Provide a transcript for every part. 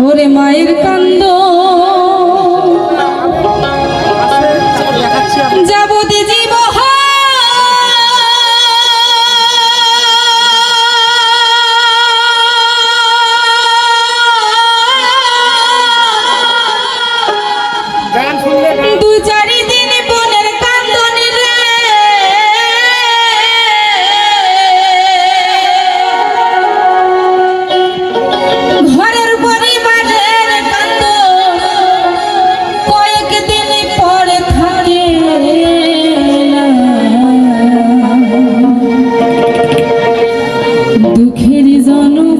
ওরে মায়ের কান্দ যাবতে জীব দু চারি দিন বোনের কান্দনি রে ঘরের পরিবারের কান্দ কয়েকদিন পরে থাকে দুঃখের জনম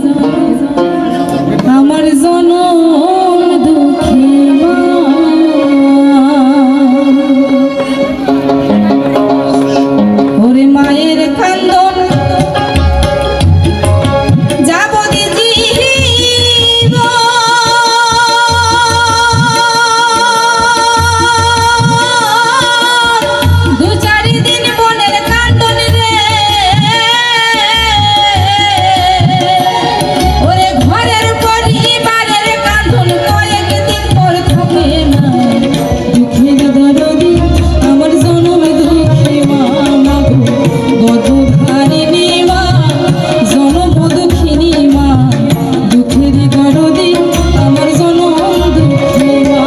আমার জনম দুঃখে ওরে মায়ের কান্দন যাবতে জীব দু চারি দিন বোনের কান্দন রে ওরে ঘরের পরিবারের কান্দন কয়েকদিন পর থাকে না দুঃখের দরদি আমার জনম দুঃখে মা গর্ভধারিণী মা জনম দুঃখিনী মা দুঃখের দরদি আমার জনম দুঃখে মা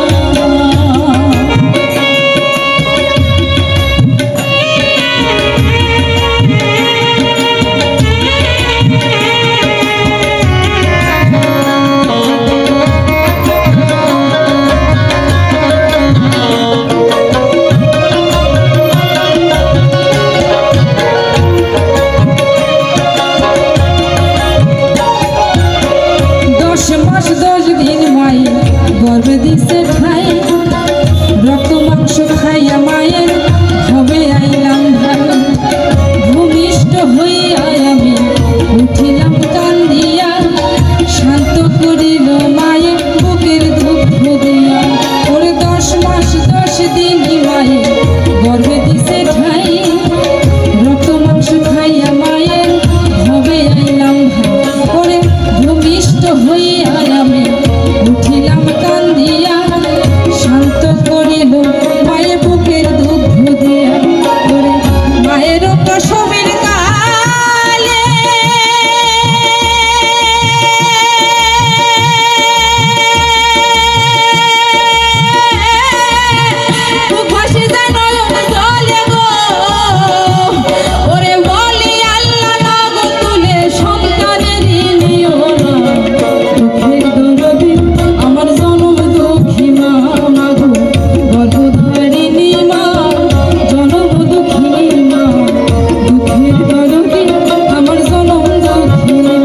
মাস 10 দিন মাই গর্ভে দিছে ঠাই রক্ত মাংস খাইয়া মায়ের হবে আইলাম ভাই ভূমিষ্ঠ হইয়া আমি উঠিলাম কান্দিয়া শান্ত করিল মায়ের বুকের দুঃখ দিয়া ওরে 10 মাস 10 দিন মাই গর্ভে দিছে ঠাই রক্ত মাংস খাইয়া মায়ের হবে আইলাম ভাই ওরে ভূমিষ্ঠ হইয়া আমি উঠিলাম কান্দিয়া শান্ত করিল মায়ের বুকের দুঃখ দিয়া ওরে মায়ের প্রসবের কালে ভাসে যায় নয়ন জলে গো ওরে বলি আল্লাহ নগর তুলে সন্তানের নিও না দুঃখের দরদি আমার জনম দুঃখী মা মাগো গর্ভধারিণী মা জনম দুঃখিনী মা দুঃখের দরদি আমার জনম দুঃখী মা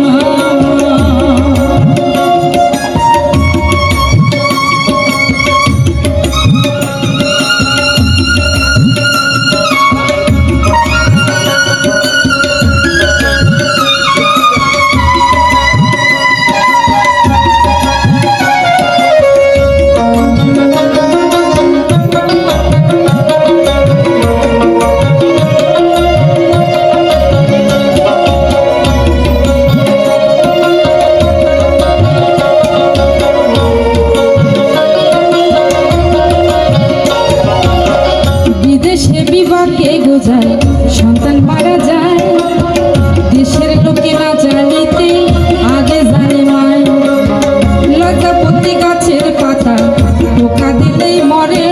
বিদেশে বিবাহকে গোজায় সন্তান মারা যায় দেশের লোকে না জানিতে আগে জানে মায় লজ্জাপতি গাছের পাতা পোকা দিলেই মরে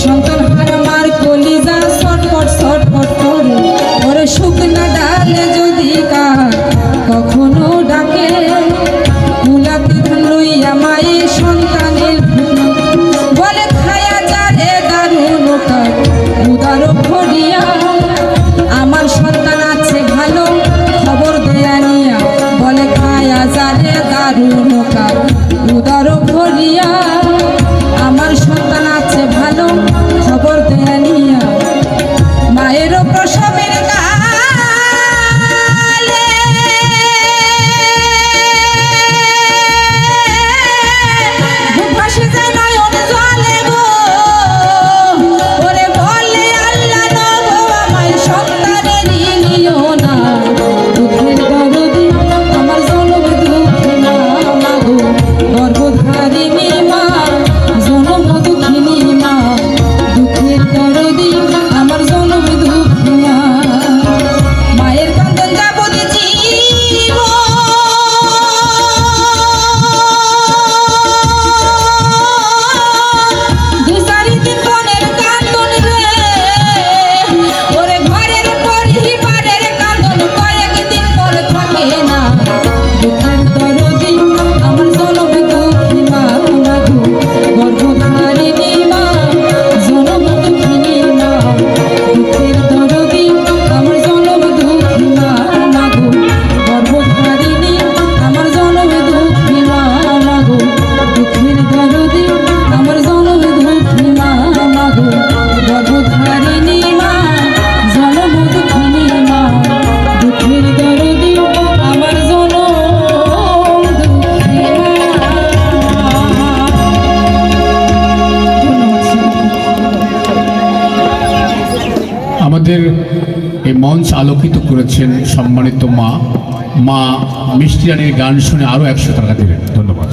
সন্তান হারা মার কলিজা ছটফট করে ওরে শুকনা ডালে যদি কার কখনো ডাকে কুলাতে ধান লইয়া মায়ে সন্তানের বলে খায়া যারে দারুণ উদার ভরিয়া আমার সন্তান আছে ভালো খবর দেয়া নিয়া বলে খায়া যারে দারুণ উদার ভরিয়া আমার সন্তান আছে ভালো খবর দেয়া নিয়া মায়ের প্রসবের কালে ভাসে যায় নয়ন জলে গো ওরে বলে আল্লাহ নগো আমায় সন্তানের নিও না দুঃখের দরদি আমার জনম দুঃখে মা মাগো আমাদের এই মঞ্চ আলোকিত করেছেন সম্মানিত মা মিষ্টি রানীর গান শুনে আরও 100 টাকা দিলেন। ধন্যবাদ।